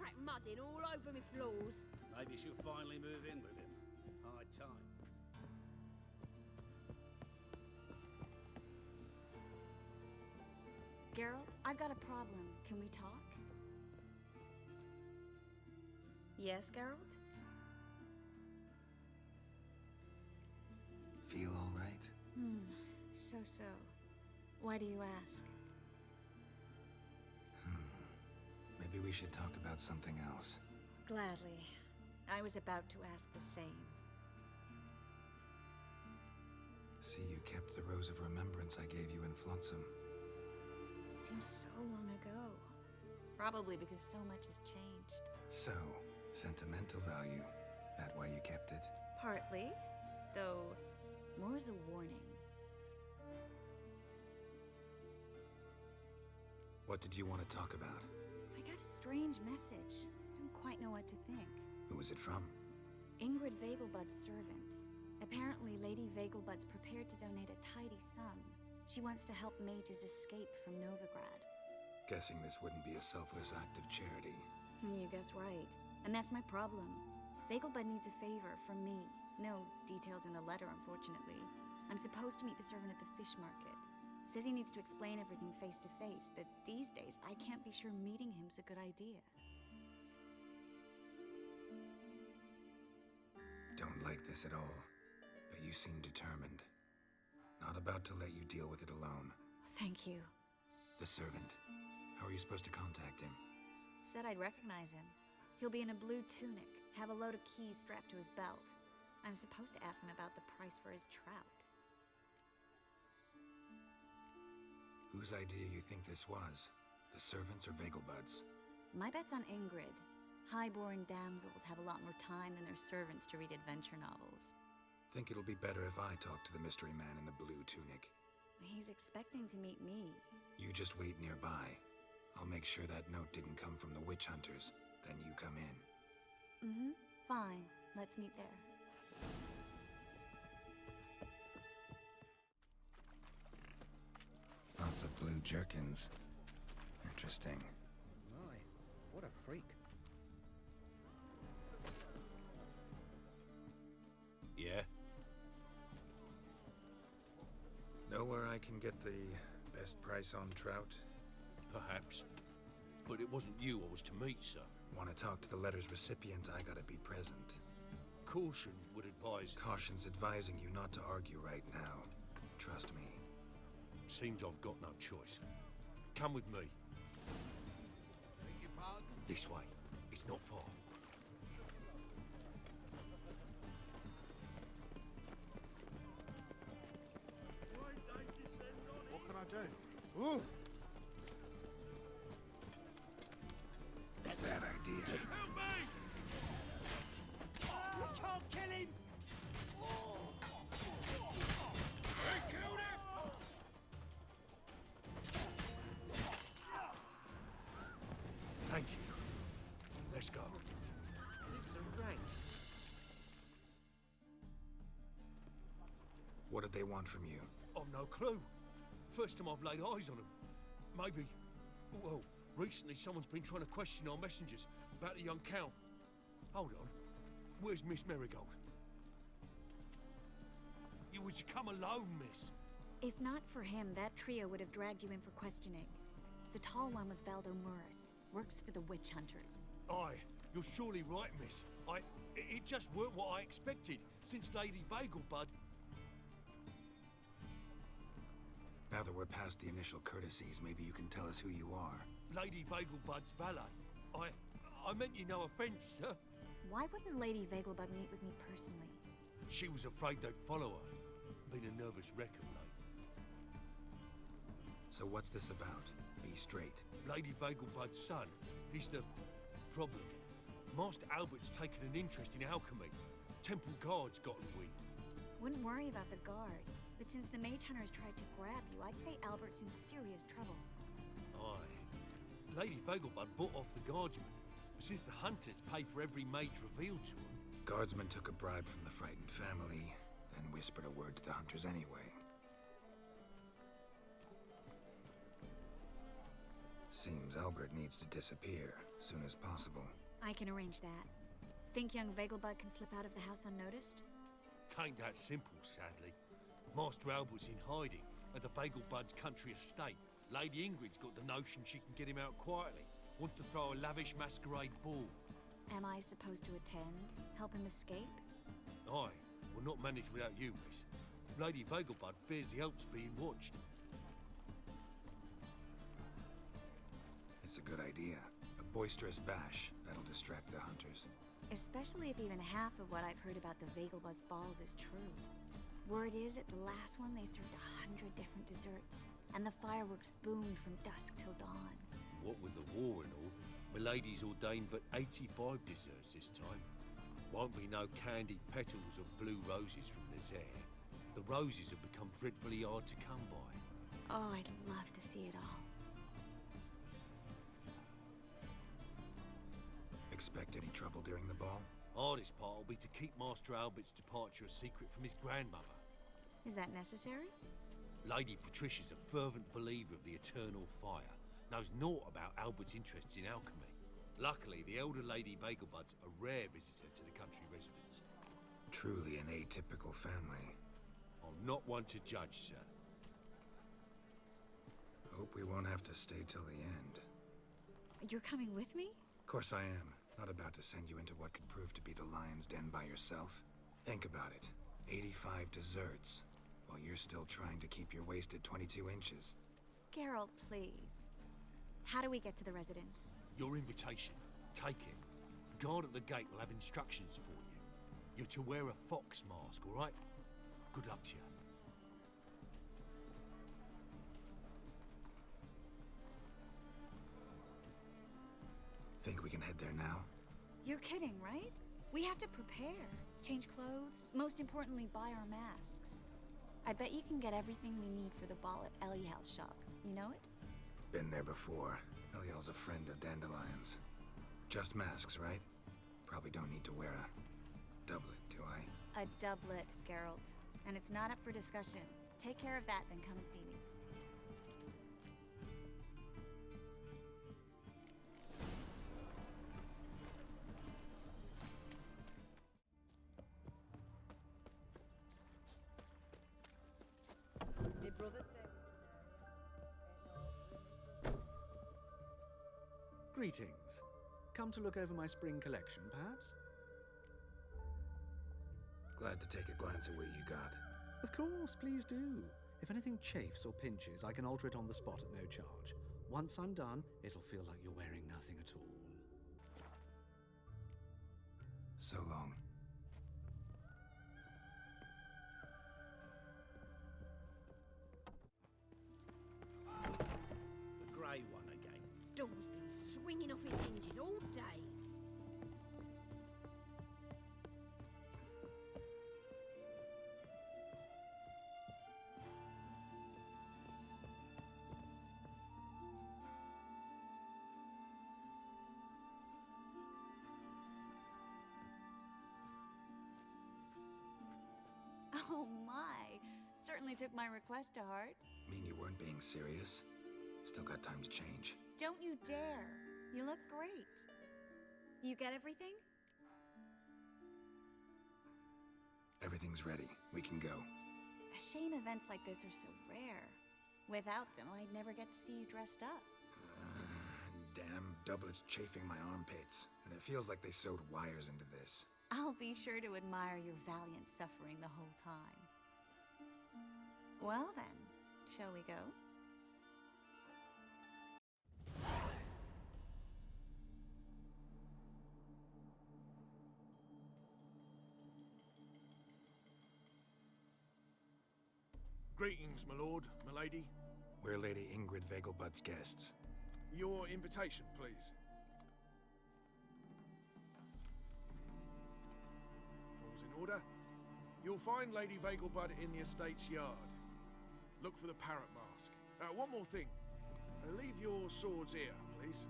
track mudding all over me floors. Maybe she'll finally move in with him. High time. Geralt, I've got a problem. Can we talk? Yes, Geralt? Feel all right? So. Why do you ask? Maybe we should talk about something else. Gladly. I was about to ask the same. See, you kept the Rose of Remembrance I gave you in Flotsam. Seems so long ago. Probably because so much has changed. So, sentimental value. That why you kept it? Partly, though more as a warning. What did you want to talk about? I got a strange message. I don't quite know what to think. Who was it from? Ingrid Vegelbud's servant. Apparently, Lady Vegelbud's prepared to donate a tidy sum. She wants to help mages escape from Novigrad. Guessing this wouldn't be a selfless act of charity. You guess right. And that's my problem. Vegelbud needs a favor from me. No details in the letter, unfortunately. I'm supposed to meet the servant at the fish market. Says he needs to explain everything face to face, but these days I can't be sure meeting him's a good idea. Don't like this at all, but you seem determined. Not about to let you deal with it alone. Thank you. The servant. How are you supposed to contact him? Said I'd recognize him. He'll be in a blue tunic, have a load of keys strapped to his belt. I'm supposed to ask him about the price for his trout. Whose idea you think this was? The servants or Vegelbud's? My bet's on Ingrid. High-born damsels have a lot more time than their servants to read adventure novels. Think it'll be better if I talk to the mystery man in the blue tunic. He's expecting to meet me. You just wait nearby. I'll make sure that note didn't come from the witch hunters. Then you come in. Fine. Let's meet there. Lots of blue jerkins. Interesting. My, what a freak. Yeah? Know where I can get the best price on trout? Perhaps. But it wasn't you I was to meet, sir. Want to talk to the letter's recipient, I gotta be present. Caution would advise... Caution's advising you not to argue right now. Trust me. Seems I've got no choice. Come with me. Beg your pardon? This way. It's not far. What can I do? Ooh! Bad idea. Help me! You can't kill him! They killed him! Thank you. Let's go. It's a rank. What did they want from you? I've no clue. First time I've laid eyes on them. Maybe... Well, recently someone's been trying to question our messengers about the young count. Hold on. Where's Miss Marigold? You was to come alone, miss. If not for him, that trio would have dragged you in for questioning. The tall one was Valdo Muris. Works for the witch hunters. Aye, you're surely right, miss. It just weren't what I expected, since Lady Vegelbud... Now that we're past the initial courtesies, maybe you can tell us who you are. Lady Vegelbud's valet. I meant you no offence, sir. Why wouldn't Lady Vegelbud meet with me personally? She was afraid they'd follow her. Been a nervous wreck of late. So what's this about? Be straight. Lady Vegelbud's son, he's the problem. Master Albert's taken an interest in alchemy. Temple Guard's gotten wind. Wouldn't worry about the guard, but since the mage hunters tried to grab you, I'd say Albert's in serious trouble. Aye. Lady Vegelbud bought off the Guardsman, but since the hunters pay for every mage revealed to them... Guardsman took a bribe from the frightened family, then whispered a word to the hunters anyway. Seems Albert needs to disappear soon as possible. I can arrange that. Think young Vegelbud can slip out of the house unnoticed? Tain't that simple, sadly. Master Albert's in hiding at the Vegelbud's country estate. Lady Ingrid's got the notion she can get him out quietly. Wants to throw a lavish masquerade ball. Am I supposed to attend? Help him escape? Aye, will not manage without you, miss. Lady Vegelbud fears the Alps being watched. It's a good idea. A boisterous bash that'll distract the hunters. Especially if even half of what I've heard about the Vegelbud's balls is true. Word is, at the last one they served 100 different desserts, and the fireworks boomed from dusk till dawn. What with the war and all, Milady's ordained but 85 desserts this time. Won't be no candied petals or blue roses from the Zaire. The roses have become dreadfully hard to come by. Oh, I'd love to see it all. Expect any trouble during the ball? Hardest part will be to keep Master Albert's departure a secret from his grandmother. Is that necessary? Lady Patricia's a fervent believer of the eternal fire. Knows naught about Albert's interests in alchemy. Luckily, the elder Lady Vegelbud's a rare visitor to the country residence. Truly an atypical family. I'm not one to judge, sir. Hope we won't have to stay till the end. You're coming with me? Of course I am. Not about to send you into what could prove to be the lion's den by yourself. Think about it. 85 desserts, while you're still trying to keep your waist at 22 inches. Geralt, please. How do we get to the residence? Your invitation. Take it. The guard at the gate will have instructions for you. You're to wear a fox mask, all right? Good luck to you. Think we can head there now? You're kidding, right? We have to prepare. Change clothes. Most importantly, buy our masks. I bet you can get everything we need for the ball at Elihal's shop. You know it? Been there before. Elihal's a friend of Dandelion's. Just masks, right? Probably don't need to wear a doublet, do I? A doublet, Geralt. And it's not up for discussion. Take care of that, then come and see me. Did brother stay? Greetings. Come to look over my spring collection, perhaps? Glad to take a glance at what you got. Of course, please do. If anything chafes or pinches, I can alter it on the spot at no charge. Once I'm done, it'll feel like you're wearing nothing at all. So long. The grey one again. Door's been swinging off its hinges all day. Oh my! Certainly took my request to heart. Mean you weren't being serious? Still got time to change. Don't you dare! You look great. You get everything? Everything's ready. We can go. A shame events like this are so rare. Without them, I'd never get to see you dressed up. Damn doublets chafing my armpits. And it feels like they sewed wires into this. I'll be sure to admire your valiant suffering the whole time. Well then, shall we go? Greetings, my lord, my lady. We're Lady Ingrid Vegelbud's guests. Your invitation, please. All's in order. You'll find Lady Vegelbud in the estate's yard. Look for the parrot mask. One more thing. Leave your swords here, please.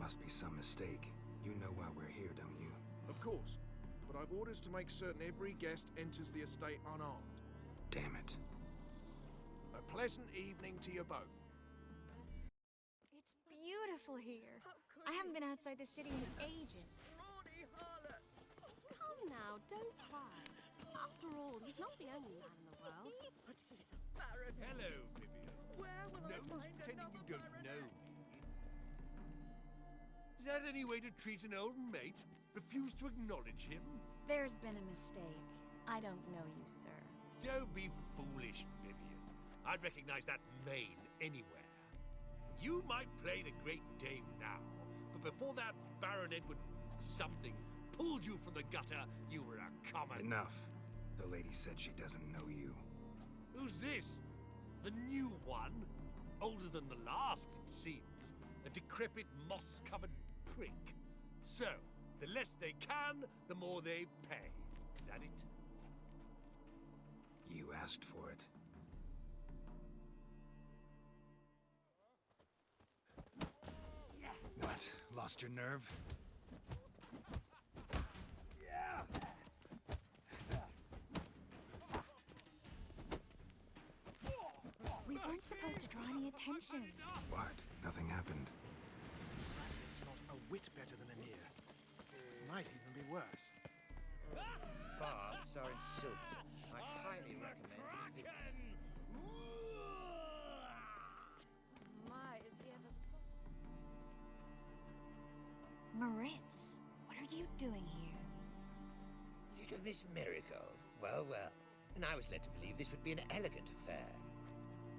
Must be some mistake. You know why we're here, don't you? Of course. But I've orders to make certain every guest enters the estate unarmed. Damn it. pleasant evening to you both. It's beautiful here. I haven't been outside the city in ages. Come now, don't cry. After all, he's not the only man in the world. But he's a baron. Hello, Vivian. Where will I No's find pretending another you don't baron? know. Is that any way to treat an old mate? Refuse to acknowledge him? There's been a mistake. I don't know you, sir. Don't be foolish, Vivian. I'd recognize that mane anywhere. You might play the Great Dame now, but before that Baron Edward something pulled you from the gutter, you were a common... Enough. The lady said she doesn't know you. Who's this? The new one? Older than the last, it seems. A decrepit, moss-covered prick. So, the less they can, the more they pay. Is that it? You asked for it. What? Lost your nerve? We weren't supposed to draw any attention. What? Nothing happened. It's not a whit better than Emir. Might even be worse. Baths are in Silverton. I highly recommend you visit. My, is he ever so... Moritz, what are you doing here? Little Miss Marigold. Well, well. And I was led to believe this would be an elegant affair.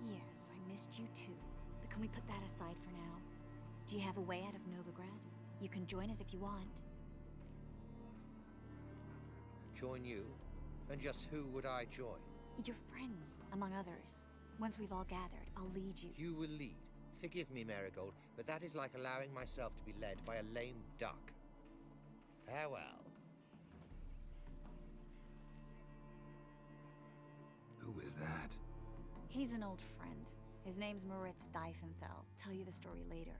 Yes, I missed you too. But can we put that aside for now? Do you have a way out of Novigrad? You can join us if you want. Join you? And just who would I join? Your friends, among others. Once we've all gathered, I'll lead you. You will lead. Forgive me, Marigold, but that is like allowing myself to be led by a lame duck. Farewell. Who is that? He's an old friend. His name's Moritz Diefenthal. Tell you the story later.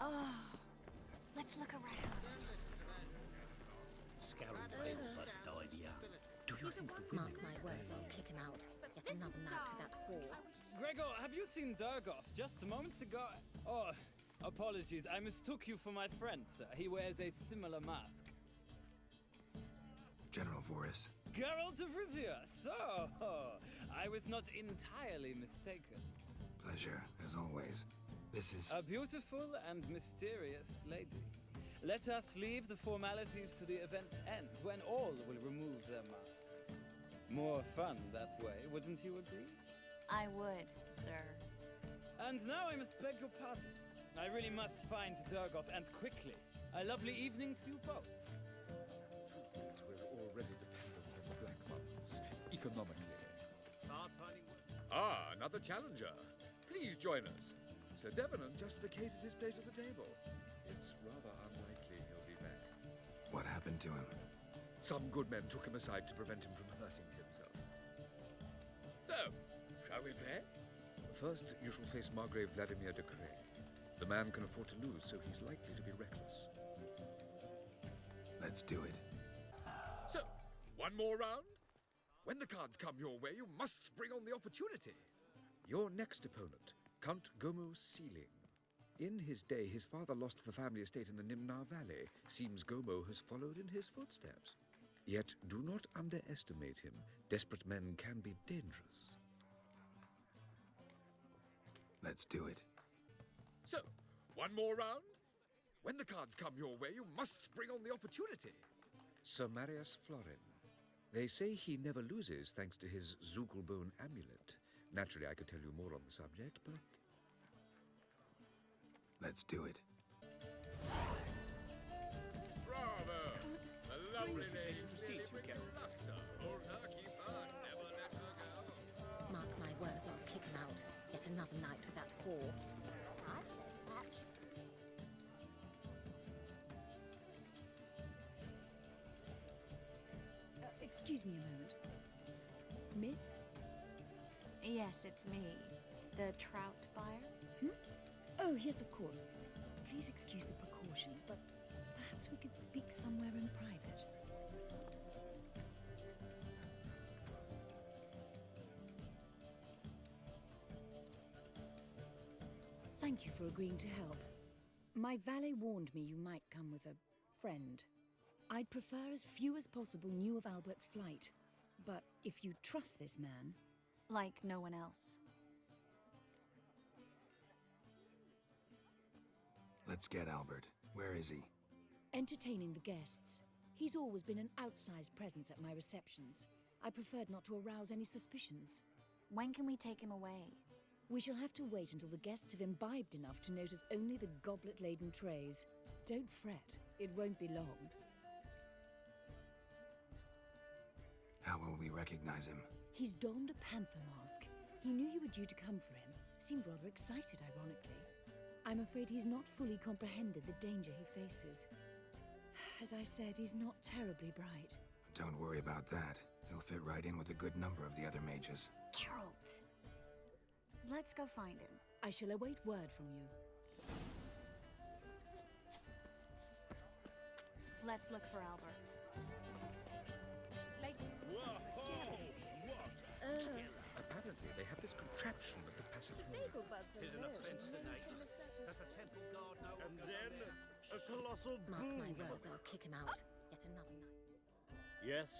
Oh, let's look around. Scoundrel Vegelbud died here. Do you think the women Mark my words, I'll kick him out. Yet This another is night dull. with that whore. Gregor, have you seen Durgoff just moments ago? Oh, apologies. I mistook you for my friend, sir. He wears a similar mask. General Voohis. Geralt of Rivia. So, I was not entirely mistaken. Pleasure, as always. This is... A beautiful and mysterious lady. Let us leave the formalities to the event's end, when all will remove their masks. More fun that way, wouldn't you agree? I would, sir. And now I must beg your pardon. I really must find Durgoff, and quickly. A lovely evening to you both. We're already dependent on the Black Mountains, economically. hard finding work? Ah, another challenger. Please join us. Sir Devenant just vacated his place at the table. It's rather unlikely he'll be back. What happened to him? Some good men took him aside to prevent him from hurting himself. So, shall we play? First, you shall face Margrave Vladimir de Cray. The man can afford to lose, so he's likely to be reckless. Let's do it. So, one more round? When the cards come your way, you must spring on the opportunity. Your next opponent, Count Gomo Sealing. In his day, his father lost the family estate in the Nimnar Valley. Seems Gomo has followed in his footsteps. Yet, do not underestimate him. Desperate men can be dangerous. Let's do it. So, one more round? When the cards come your way, you must spring on the opportunity. Sir Marius Florin. They say he never loses thanks to his Zugelbone amulet. Naturally, I could tell you more on the subject, but... Let's do it. Bravo! A lovely name. Proceed to get Hold her, keep her, never let her go. Mark my words, I'll kick him out. Yet another night with that whore. I said perhaps. Excuse me a moment. Miss? Yes, it's me. The trout buyer? Oh, yes, of course. Please excuse the precautions, but perhaps we could speak somewhere in private. Thank you for agreeing to help. My valet warned me you might come with a friend. I'd prefer as few as possible knew of Albert's flight. But if you trust this man... Like no one else. Let's get Albert. Where is he? Entertaining the guests. He's always been an outsized presence at my receptions. I preferred not to arouse any suspicions. When can we take him away? We shall have to wait until the guests have imbibed enough to notice only the goblet-laden trays. Don't fret, it won't be long. How will we recognize him? He's donned a panther mask. He knew you were due to come for him. Seemed rather excited, ironically. I'm afraid he's not fully comprehended the danger he faces. As I said, he's not terribly bright. Don't worry about that. He'll fit right in with a good number of the other mages. Geralt! Let's go find him. I shall await word from you. Let's look for Albert. Apparently, they have this contraption at the Passage. Vegelbud's Tis an offence to nature. Does the temple guard know what goes on there? A colossal Mark my words, I'll kick him out. Yet another night. Yes.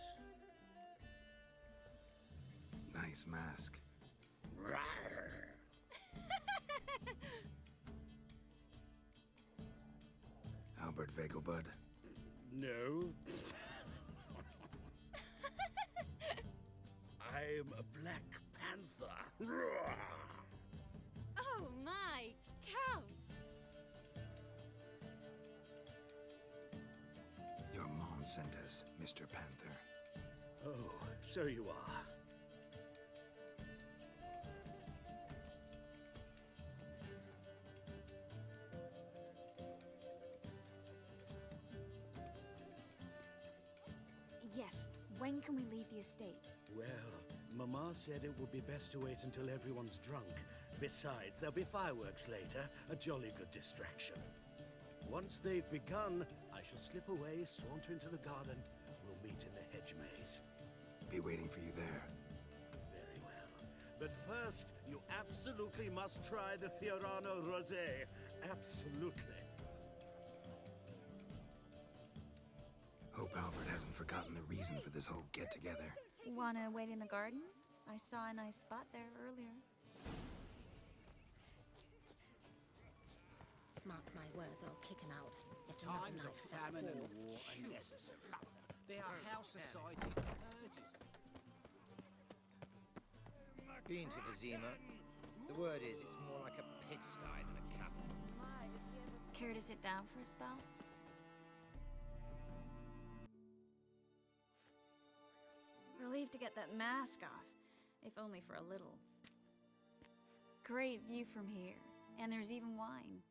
Nice mask. Albert Vegelbud. No. I'm a Black Panther. Oh my, Count! Your mom sent us, Mr. Panther. Oh, so you are. Yes, when can we leave the estate? Well, Mama said it would be best to wait until everyone's drunk. Besides, there'll be fireworks later, a jolly good distraction. Once they've begun, I shall slip away, saunter into the garden. We'll meet in the hedge maze. Be waiting for you there. Very well. But first, you absolutely must try the Fiorano Rosé. Absolutely. Hope Albert hasn't forgotten the reason for this whole get-together. Wanna wait in the garden? I saw a nice spot there earlier. Mark my words, I'll kick him out. Yet another Times night of without famine and war. war are necessary. They are how society urges. Been to Vizima. The word is, it's more like a pigsty than a capital. Care to sit down for a spell? Relieved to get that mask off, if only for a little. Great view from here, and there's even wine.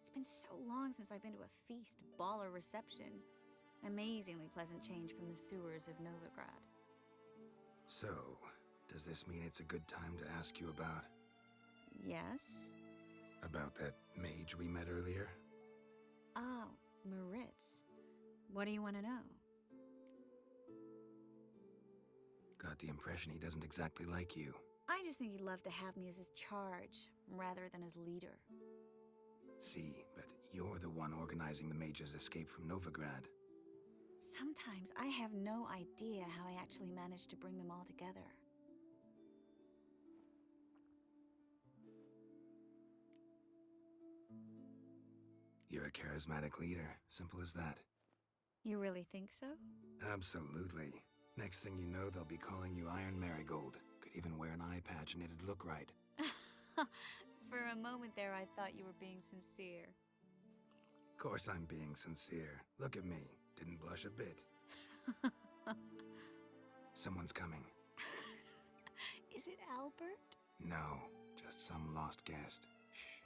It's been so long since I've been to a feast, ball, or reception. Amazingly pleasant change from the sewers of Novigrad. So, does this mean it's a good time to ask you about... Yes? About that mage we met earlier? Oh, Moritz. What do you want to know? Got the impression he doesn't exactly like you. I just think he'd love to have me as his charge, rather than his leader. See, but you're the one organizing the mage's escape from Novigrad. Sometimes I have no idea how I actually managed to bring them all together. You're a charismatic leader, simple as that. You really think so? Absolutely. Next thing you know, they'll be calling you Iron Marigold. Could even wear an eye patch and it'd look right. For a moment there, I thought you were being sincere. Of course I'm being sincere. Look at me. Didn't blush a bit. Someone's coming. Is it Albert? No, just some lost guest. Shh.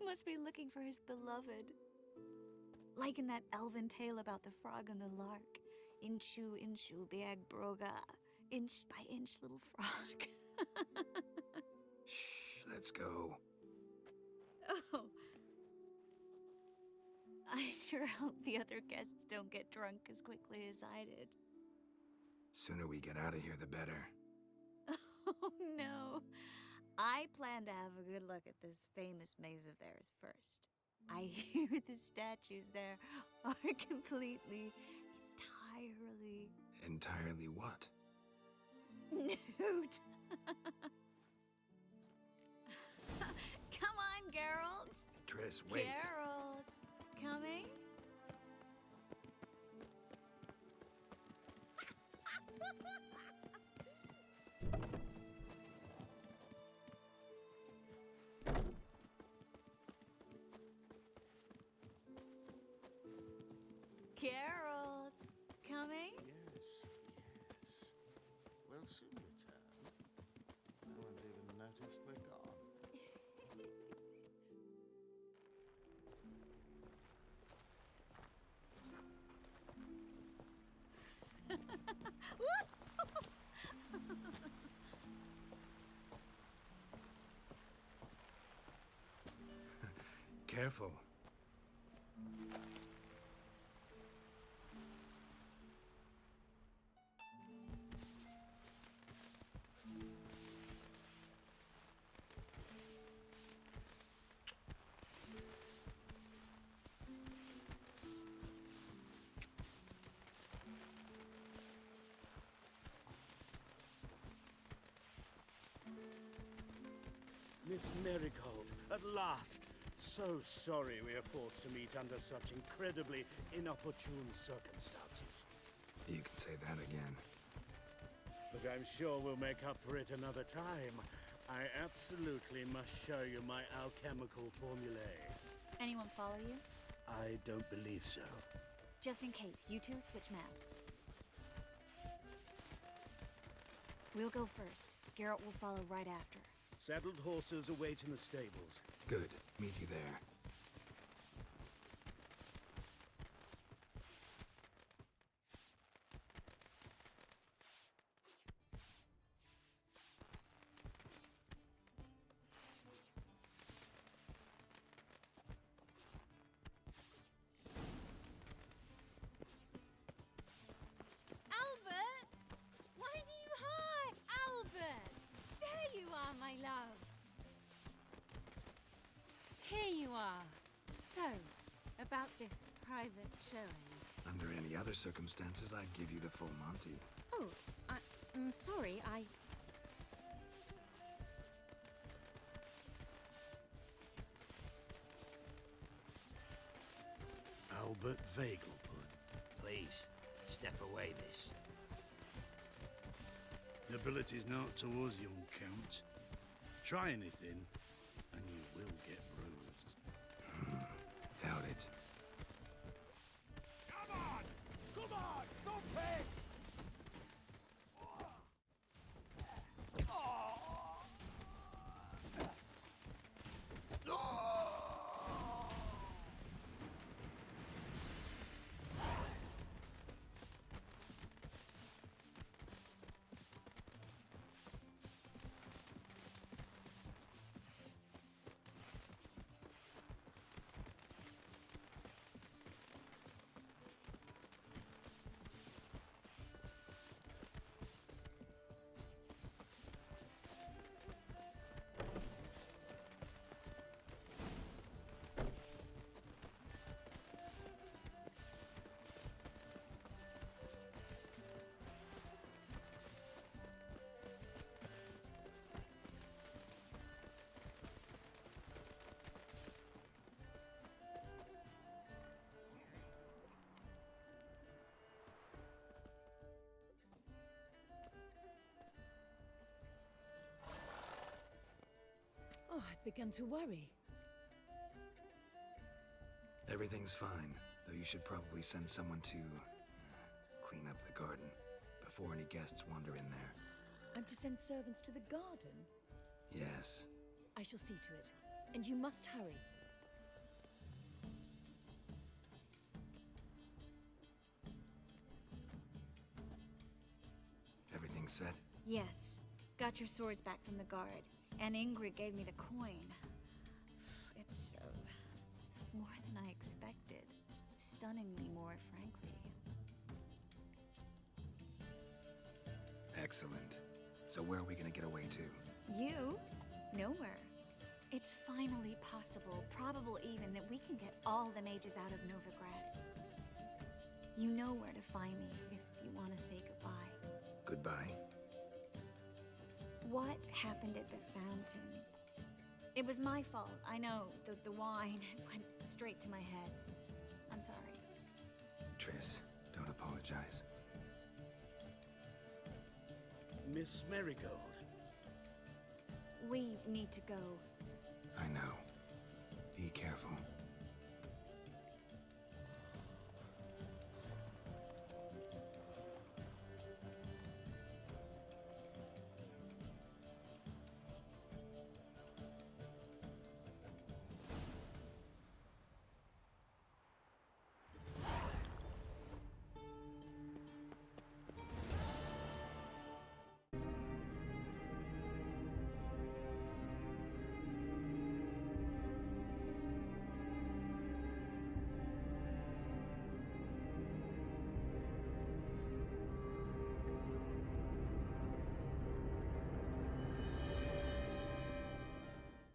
Must be looking for his beloved. Like in that elven tale about the frog and the lark. Inchu, inchu, biag broga. Inch by inch, little frog. Shh, let's go. Oh. I sure hope the other guests don't get drunk as quickly as I did. Sooner we get out of here, the better. Oh no. I plan to have a good look at this famous maze of theirs first. I hear the statues there are completely, entirely... Entirely what? nude. Come on, Geralt. Triss, wait. Geralt, coming? Geralt, coming? Yes. We'll soon return. No one's even noticed we're gone. Careful. Miss Marigold, at last! So sorry we are forced to meet under such incredibly inopportune circumstances. You can say that again. But I'm sure we'll make up for it another time. I absolutely must show you my alchemical formulae. Anyone follow you? I don't believe so. Just in case, you two switch masks. We'll go first. Geralt will follow right after. Saddled horses await in the stables. Good. Meet you there. Albert! Why do you hide? Albert! There you are, my love. Here you are. So, about this private showing. Under any other circumstances, I'd give you the full Monty. Oh, I'm sorry, Albert Vegelbud. Please, step away, miss. Nobility's not towards young Count. Try anything, and you will get bruised. Doubt it. Come on! Come on! Don't pay! Oh, I'd begun to worry. Everything's fine, though you should probably send someone to clean up the garden before any guests wander in there. I'm to send servants to the garden? Yes. I shall see to it. And you must hurry. Everything set? Yes. Got your swords back from the guard. And Ingrid gave me the coin. It's more than I expected. Stunningly more, frankly. Excellent. So where are we gonna get away to? You? Nowhere. It's finally possible, probable even, that we can get all the mages out of Novigrad. You know where to find me if you want to say goodbye. Goodbye? What happened at the fountain? It was my fault, I know. The wine went straight to my head. I'm sorry. Triss, don't apologize. Miss Marigold. We need to go. I know. Be careful.